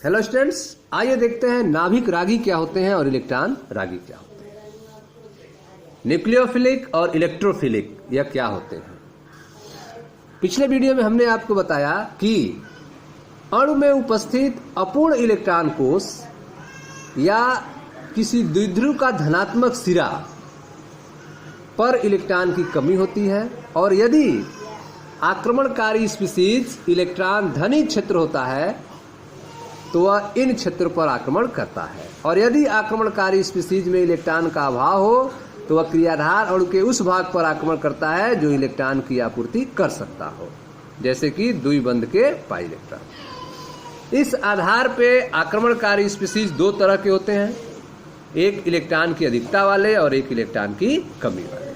Hello students, आइए देखते हैं नाभिक रागी क्या होते हैं और इलेक्ट्रॉन रागी क्या होते हैं। न्यूक्लियोफिलिक और इलेक्ट्रोफिलिक यह क्या होते हैं। पिछले वीडियो में हमने आपको बताया कि अणु में उपस्थित अपूर्ण इलेक्ट्रॉन कोष या किसी द्विध्रुव का धनात्मक सिरा पर इलेक्ट्रॉन की कमी होती है और यदि आक्रमणकारी स्पीशीज इलेक्ट्रॉन धनी क्षेत्र होता है तो वह इन क्षेत्रों पर आक्रमण करता है, और यदि आक्रमणकारी स्पीशीज में इलेक्ट्रॉन का अभाव हो तो वह क्रियाधार अणु के उस भाग पर आक्रमण करता है जो इलेक्ट्रॉन की आपूर्ति कर सकता हो, जैसे कि द्विबंध के पाई इलेक्ट्रॉन। इस आधार पे आक्रमणकारी स्पीशीज दो तरह के होते हैं, एक इलेक्ट्रॉन की अधिकता वाले और एक इलेक्ट्रॉन की कमी वाले।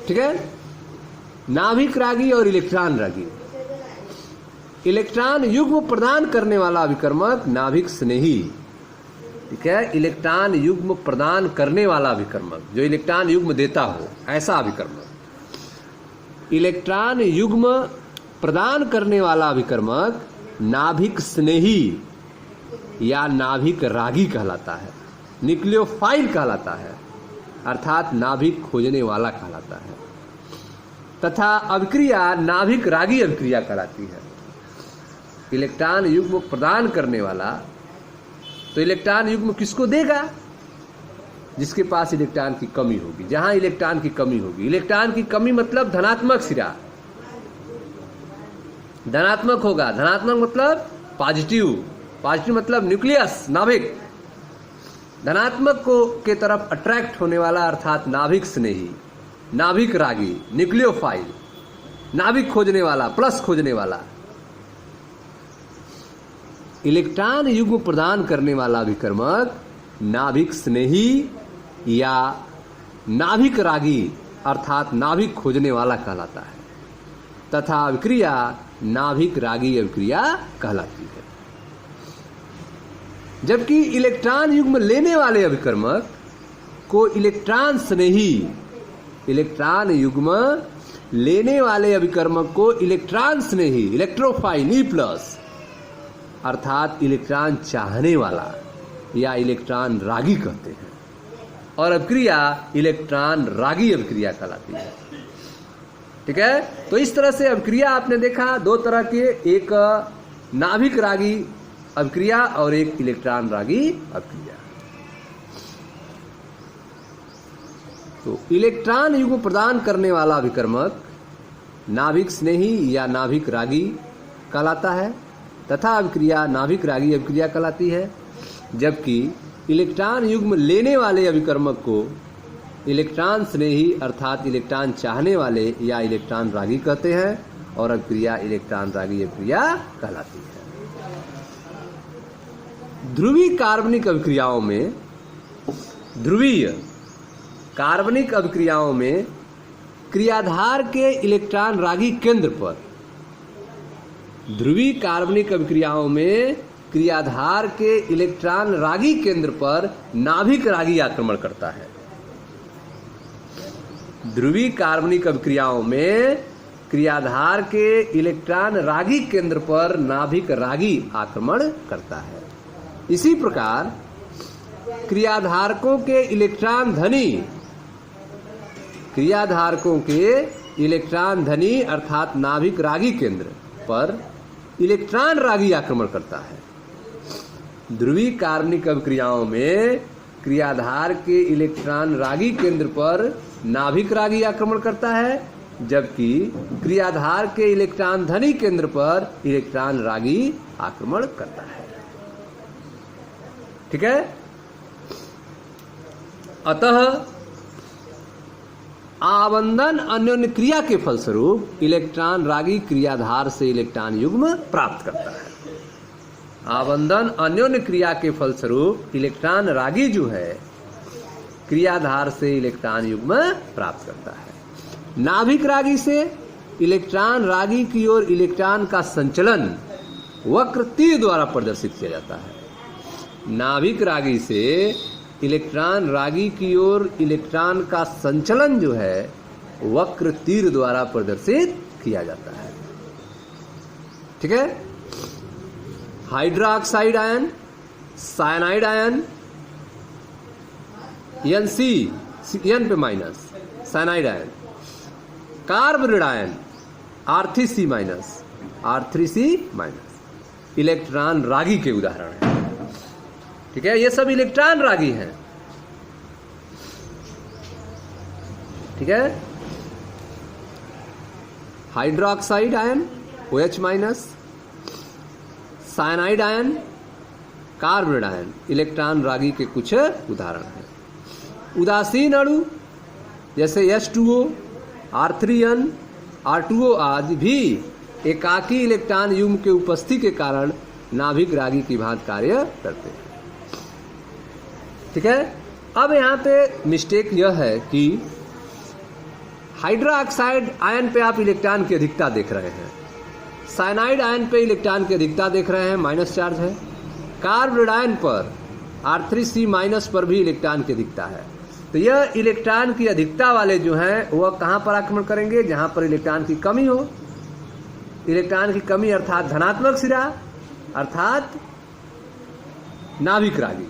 ठीक है। नाभिक रागी और इलेक्ट्रॉन रागी। इलेक्ट्रॉन युग्म प्रदान करने वाला अभिकर्मक नाभिक स्नेही। ठीक है। इलेक्ट्रॉन युग्म प्रदान करने वाला अभिकर्मक, जो इलेक्ट्रॉन युग्म देता हो, ऐसा अभिकर्मक। इलेक्ट्रॉन युग्म प्रदान करने वाला अभिकर्मक नाभिक स्नेही या नाभिक रागी कहलाता है, न्यूक्लियोफाइल कहलाता है, अर्थात नाभिक खोजने वाला कहलाता है, तथा अभिक्रिया नाभिक रागी अभिक्रिया कहलाती है। इलेक्ट्रॉन युग्म प्रदान करने वाला, तो इलेक्ट्रॉन युग्म किसको देगा? जिसके पास इलेक्ट्रॉन की कमी होगी, जहां इलेक्ट्रॉन की कमी होगी। इलेक्ट्रॉन की कमी मतलब धनात्मक सिरा, धनात्मक होगा। धनात्मक मतलब पॉजिटिव, पॉजिटिव मतलब न्यूक्लियस, नाभिक। धनात्मक को के तरफ अट्रैक्ट होने वाला अर्थात नाभिक स्नेही, नाभिक रागी, न्यूक्लियोफाइल, नाभिक खोजने वाला, प्लस खोजने वाला। इलेक्ट्रॉन युग्म प्रदान करने वाला अभिकर्मक नाभिक स्नेही या नाभिक रागी अर्थात नाभिक खोजने वाला कहलाता है, तथा अभिक्रिया नाभिक रागी अभिक्रिया कहलाती है। जबकि इलेक्ट्रॉन युग्म लेने वाले अभिकर्मक को इलेक्ट्रॉन स्नेही, इलेक्ट्रॉन युग्म लेने वाले अभिकर्मक को इलेक्ट्रॉन स्नेही, इलेक्ट्रोफाइल, ई प्लस अर्थात इलेक्ट्रॉन चाहने वाला या इलेक्ट्रॉन रागी कहते हैं, और अभिक्रिया इलेक्ट्रॉन रागी अभिक्रिया कहलाती है। ठीक है। तो इस तरह से अभिक्रिया आपने देखा दो तरह के, एक नाभिक रागी अभिक्रिया और एक इलेक्ट्रॉन रागी अभिक्रिया। तो इलेक्ट्रॉन युग्म प्रदान करने वाला अभिकर्मक नाभिक स्नेही या नाभिक रागी कहलाता है, तथा अभिक्रिया नाभिक रागी अभिक्रिया कहलाती है। जबकि इलेक्ट्रॉन युग्म लेने वाले अभिकर्मक को इलेक्ट्रॉन स्नेही अर्थात इलेक्ट्रॉन चाहने वाले या इलेक्ट्रॉन रागी कहते हैं, और अभिक्रिया इलेक्ट्रॉन रागी अभिक्रिया कहलाती है। ध्रुवीय कार्बनिक अभिक्रियाओं में, ध्रुवीय कार्बनिक अभिक्रियाओं में क्रियाधार के इलेक्ट्रॉन रागी केंद्र पर, ध्रुवीय कार्बनिक अभिक्रियाओं में क्रियाधार के इलेक्ट्रॉन रागी केंद्र पर नाभिक रागी आक्रमण करता है। ध्रुवीय कार्बनिक अभिक्रियाओं में क्रियाधार के इलेक्ट्रॉन रागी केंद्र पर नाभिक रागी आक्रमण करता है। इसी प्रकार क्रियाधारकों के इलेक्ट्रॉन धनी, क्रियाधारकों के इलेक्ट्रॉन धनी अर्थात नाभिक रागी केंद्र पर इलेक्ट्रॉन रागी आक्रमण करता है। ध्रुवीय कार्बनिक अभिक्रियाओं में क्रियाधार के इलेक्ट्रॉन रागी केंद्र पर नाभिक रागी आक्रमण करता है, जबकि क्रियाधार के इलेक्ट्रॉन धनी केंद्र पर इलेक्ट्रॉन रागी आक्रमण करता है। ठीक है। अतः आबंधन अन्योन्य क्रिया के फलस्वरूप इलेक्ट्रॉन रागी क्रियाधार से इलेक्ट्रॉन युग्म प्राप्त करता है। आबंधन अन्योन्य क्रिया के फलस्वरूप इलेक्ट्रॉन रागी जो है क्रियाधार से इलेक्ट्रॉन युग्म प्राप्त करता है। नाभिक रागी से इलेक्ट्रॉन रागी की ओर इलेक्ट्रॉन का संचलन वक्र तीर द्वारा प्रदर्शित किया जाता है। नाभिक रागी से इलेक्ट्रॉन रागी की ओर इलेक्ट्रॉन का संचलन जो है वक्र तीर द्वारा प्रदर्शित किया जाता है। ठीक है। Hydroxide ion, cyanide ion, NC, N पे minus, cyanide ion, carbonyl ion, R3C minus, R3C minus, electron रागी के उदाहरण हैं। ठीक है, ये सब इलेक्ट्रॉन रागी हैं। ठीक है, hydroxide ion OH minus, cyanide ion, carbonyl ion, electron रागी के कुछ उदाहरण हैं। उदासीन अणु जैसे H2O, R3N, R2O आदि भी एकाकी इलेक्ट्रॉन युग्म के उपस्थिति के कारण नाभिक रागी की भांति कार्य करते हैं। ठीक है, अब यहाँ पे मिस्टेक यह है कि हाइड्रोक्साइड आयन पे आप इलेक्ट्रॉन की अधिकता देख रहे हैं, साइनाइड आयन पे इलेक्ट्रॉन की अधिकता देख रहे हैं, माइनस चार्ज है। कार्बोनिल आयन पर R3C माइनस पर भी इलेक्ट्रॉन की अधिकता है। तो यह इलेक्ट्रॉन की अधिकता वाले जो हैं वह कहां पर आक्रमण करेंगे? जहां पर इलेक्ट्रॉन की कमी हो। इलेक्ट्रॉन की कमी अर्थात धनात्मक सिरा, अर्थात नाभिक रागी।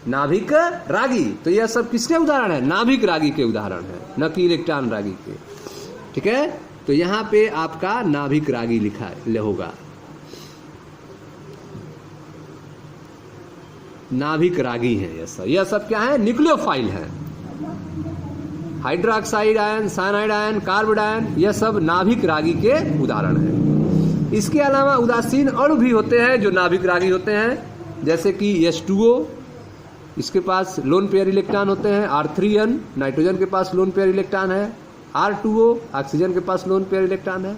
नाभिक रागी, तो यह सब किसके उदाहरण है? नाभिक रागी के उदाहरण है, न कि इलेक्ट्रॉन रागी के। ठीक है, तो यहां पे आपका नाभिक रागी लिखा होगा, नाभिक रागी है। यह सब क्या है? न्यूक्लियोफाइल है। Hydroxide ion, cyanide ion, carbonyl ion, यह सब नाभिक रागी के उदाहरण है। इसके अलावा उदासीन अणु भी होते हैं जो नाभिक रागी होते हैं, जैसे कि H2O, इसके पास लोन पेयर इलेक्ट्रॉन होते हैं। R3N, नाइट्रोजन के पास लोन पेयर इलेक्ट्रॉन है। R2O, ऑक्सीजन के पास लोन पेयर इलेक्ट्रॉन है।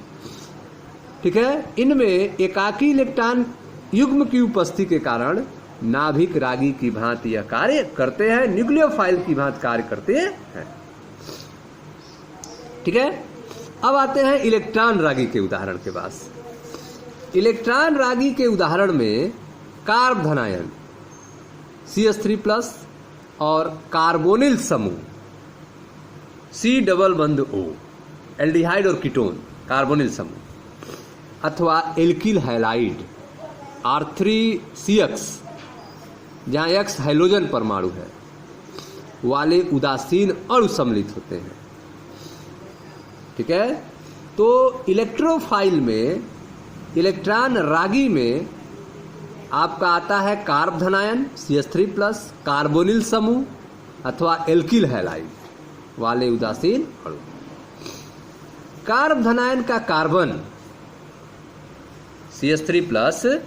ठीक है, इनमें एकाकी इलेक्ट्रॉन युग्म की उपस्थिति के कारण नाभिक रागी की भांति यह कार्य करते हैं, न्यूक्लियोफाइल की भांति कार्य करते हैं। ठीक है, अब आते हैं इलेक्ट्रॉन रागी के उदाहरण के पास। इलेक्ट्रॉन रागी के उदाहरण में कार्ब धनायन CH3+ और कार्बोनिल समूह C डबल बंध O, एल्डिहाइड और कीटोन कार्बोनिल समूह, अथवा एल्किल हैलाइड R3CX, जहां X हाइड्रोजन परमाणु है, वाले उदासीन अणु सम्मिलित होते हैं। ठीक है, तो इलेक्ट्रोफाइल में, इलेक्ट्रॉन रागी में आपका आता है कार्ब धनायन CH3+, कार्बोनिल समूह अथवा एल्किल हैलाइड वाले उदासीन अणु। कार्ब धनायन का कार्बन CH3+,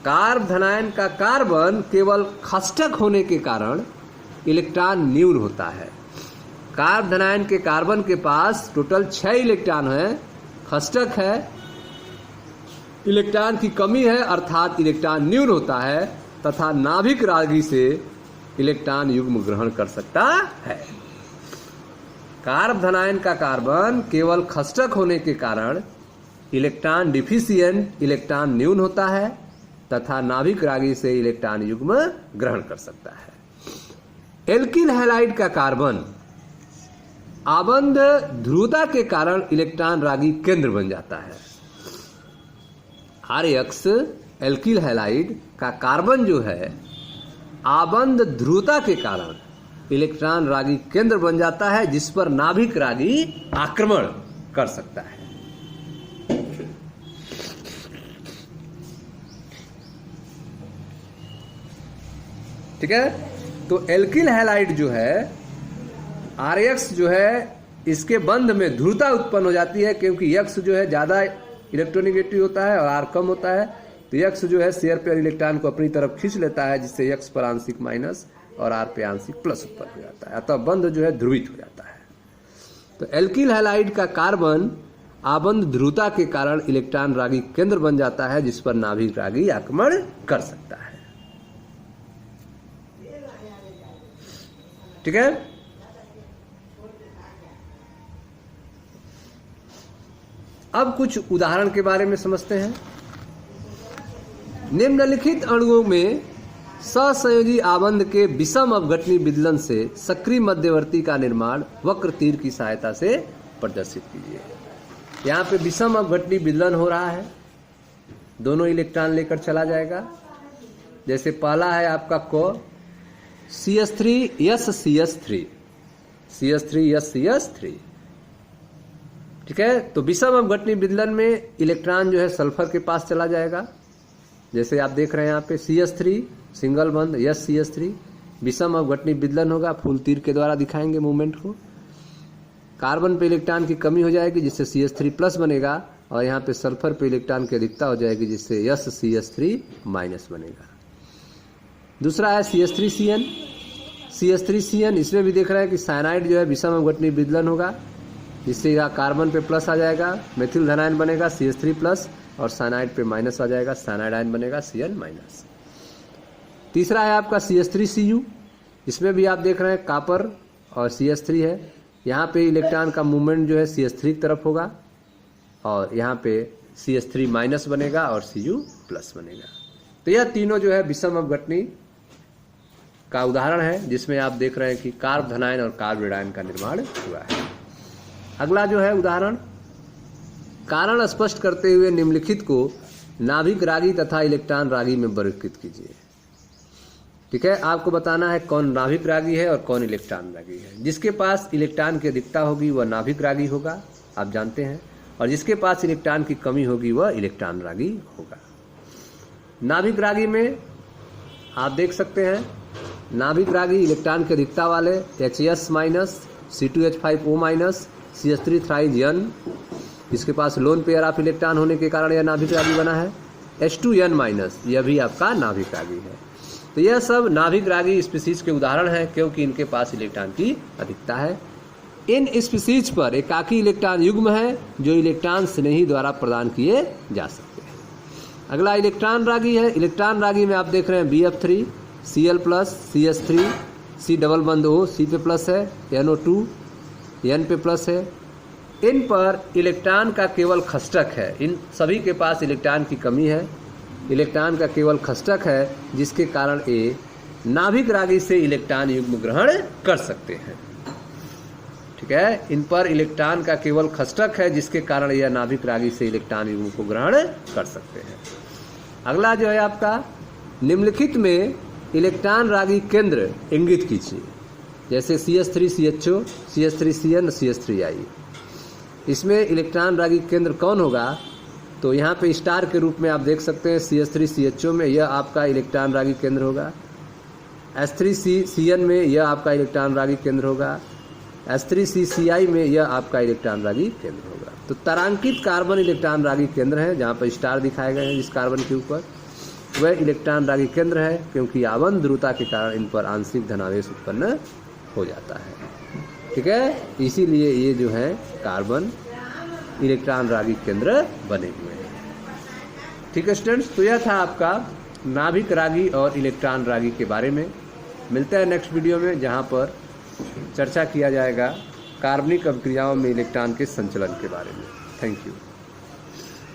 कार्ब धनायन का कार्बन केवल खष्टक होने के कारण इलेक्ट्रॉन न्यून होता है। कार्ब धनायन के कार्बन के पास टोटल 6 इलेक्ट्रॉन है, खष्टक है, इलेक्ट्रॉन की कमी है, अर्थात इलेक्ट्रॉन न्यून होता है, तथा नाभिक रागी से इलेक्ट्रॉन युग्म ग्रहण कर सकता है। कार्ब धनायन का कार्बन केवल खष्टक होने के कारण इलेक्ट्रॉन डिफिशिएंट, इलेक्ट्रॉन न्यून होता है, तथा नाभिक रागी से इलेक्ट्रॉन युग्म ग्रहण कर सकता है। एल्किल हैलाइड का कार्बन आबंध ध्रुवता के कारण इलेक्ट्रॉन रागी केंद्र बन जाता है। RX एल्किल हैलाइड का कार्बन जो है आबंध ध्रुवता के कारण इलेक्ट्रॉन रागी केंद्र बन जाता है, जिस पर नाभिक रागी आक्रमण कर सकता है। ठीक है, तो एल्किल हैलाइड जो है, RX जो है, इसके बंध में ध्रुवता उत्पन्न हो जाती है, क्योंकि X जो है ज्यादा इलेक्ट्रोनेगेटिव होता है और R कम होता है। तो X जो है शेयर पेयर इलेक्ट्रॉन को अपनी तरफ खींच लेता है, जिससे X पर आंशिक माइनस और R पे आंशिक प्लस उत्पन्न हो जाता है, अतः बंध जो है ध्रुवित हो जाता है। तो एल्किल हैलाइड का कार्बन आबंध ध्रुवता के कारण इलेक्ट्रॉन रागी केंद्र बन जाता है, जिस पर नाभिक रागी आक्रमण कर सकता है। ठीक है, अब कुछ उदाहरण के बारे में समझते हैं। निम्नलिखित अणुओं में सहसंयोजी आबंध के विषम अपघटनी विदलन से सक्रिय मध्यवर्ती का निर्माण वक्र तीर की सहायता से प्रदर्शित कीजिए। यहाँ पे विषम अपघटनी विदलन हो रहा है। दोनों इलेक्ट्रॉन लेकर चला जाएगा। जैसे पहला है आपका को CH3 CH3 ठीक है। तो विषम अपघटनी विदलन में इलेक्ट्रॉन जो है सल्फर के पास चला जाएगा। जैसे आप देख रहे हैं यहाँ पे CH3 सिंगल बंद CH3 विषम अपघटनी विदलन होगा। फूल तीर के द्वारा दिखाएंगे मूवमेंट को। कार्बन पे इलेक्ट्रॉन की कमी हो जाएगी जिससे CH3 प्लस बनेगा और यहाँ पे सल्फर पे इलेक्ट्रॉन की अधिकता हो जाएगी जिससे CH3 माइनस बनेगा। दूसरा है CH3CN इसमें भी देख रहे हैं कि साइनाइड जो है विषम अपघटनी विदलन होगा जिससे यहाँ कार्बन पे प्लस आ जाएगा, मेथिल धनायन बनेगा CH3 प्लस और साइनाइड पे माइनस आ जाएगा, साइनाइड आयन बनेगा Cn माइनस। तीसरा है आपका CH3Cu इसमें भी आप देख रहे हैं कॉपर और CH3 है। यहाँ पे इलेक्ट्रॉन का मूवमेंट जो है CH3 की तरफ होगा और यहाँ पे CH3 माइनस बनेगा और Cu प्लस बनेगा। तो यह तीनों जो है विषम अपघटनी का उदाहरण है जिसमें आप देख रहे हैं कि कार्ब धनायन और कार्ब ऋणायन का निर्माण हुआ है। अगला जो है उदाहरण, कारण स्पष्ट करते हुए निम्नलिखित को नाभिक रागी तथा इलेक्ट्रॉन रागी में वर्गीकृत कीजिए। ठीक है, आपको बताना है कौन नाभिक रागी है और कौन इलेक्ट्रॉन रागी है। जिसके पास इलेक्ट्रॉन की अधिकता होगी वह नाभिक रागी होगा, आप जानते हैं, और जिसके पास इलेक्ट्रॉन की कमी होगी वह इलेक्ट्रॉन रागी होगा। नाभिक रागी में आप देख सकते हैं नाभिक रागी इलेक्ट्रॉन की अधिकता वाले H minus C2H5O minus CH3 thrice N, इसके पास लोन पेयर ऑफ इलेक्ट्रॉन होने के कारण यह नाभिक रागी बना है। H2N माइनस, यह भी आपका नाभिक रागी है। तो यह सब नाभिक रागी स्पीसीज के उदाहरण हैं क्योंकि इनके पास इलेक्ट्रॉन की अधिकता है। इन स्पीसीज पर एकाकी इलेक्ट्रॉन युग्म है जो इलेक्ट्रॉन स्नेही द्वारा प्रदान किए जा सकते हैं। अगला इलेक्ट्रॉन रागी है। इलेक्ट्रॉन रागी में आप देख रहे हैं BF3 Cl plus CH3 C double बंद O C पे प्लस है, NO2 N पे प्लस है। इन पर इलेक्ट्रॉन का केवल खष्टक है, इन सभी के पास इलेक्ट्रॉन की कमी है, इलेक्ट्रॉन का केवल खष्टक है जिसके कारण ये नाभिक रागी से इलेक्ट्रॉन युग्म ग्रहण कर सकते हैं। ठीक है, इन पर इलेक्ट्रॉन का केवल खष्टक है जिसके कारण यह नाभिक रागी से इलेक्ट्रॉन युग्म को ग्रहण कर सकते हैं। अगला जो है आपका, निम्नलिखित में इलेक्ट्रॉन रागी केंद्र इंगित कीजिए। जैसे CH3CHO CH3CN CH3I, इसमें इलेक्ट्रॉन रागी केंद्र कौन होगा? तो यहाँ पे स्टार के रूप में आप देख सकते हैं CH3CHO में यह आपका इलेक्ट्रॉन रागी केंद्र होगा। H3CN में यह आपका इलेक्ट्रॉन रागी केंद्र होगा। H3CCI में यह आपका इलेक्ट्रॉन रागी केंद्र होगा। तो तारांकित कार्बन इलेक्ट्रॉन रागी केंद्र है, जहाँ पर स्टार दिखाए गए हैं जिस कार्बन के ऊपर, वह इलेक्ट्रॉन रागी केंद्र है क्योंकि आवन ध्रुवता के कारण इन पर आंशिक धनावेश उत्पन्न हो जाता है। ठीक है, इसीलिए ये जो है कार्बन इलेक्ट्रॉन रागी केंद्र बने हुए हैं। ठीक है स्टूडेंट्स, तो यह था आपका नाभिक रागी और इलेक्ट्रॉन रागी के बारे में। मिलते हैं नेक्स्ट वीडियो में जहां पर चर्चा किया जाएगा कार्बनिक अभिक्रियाओं में इलेक्ट्रॉन के संचलन के बारे में। Thank you.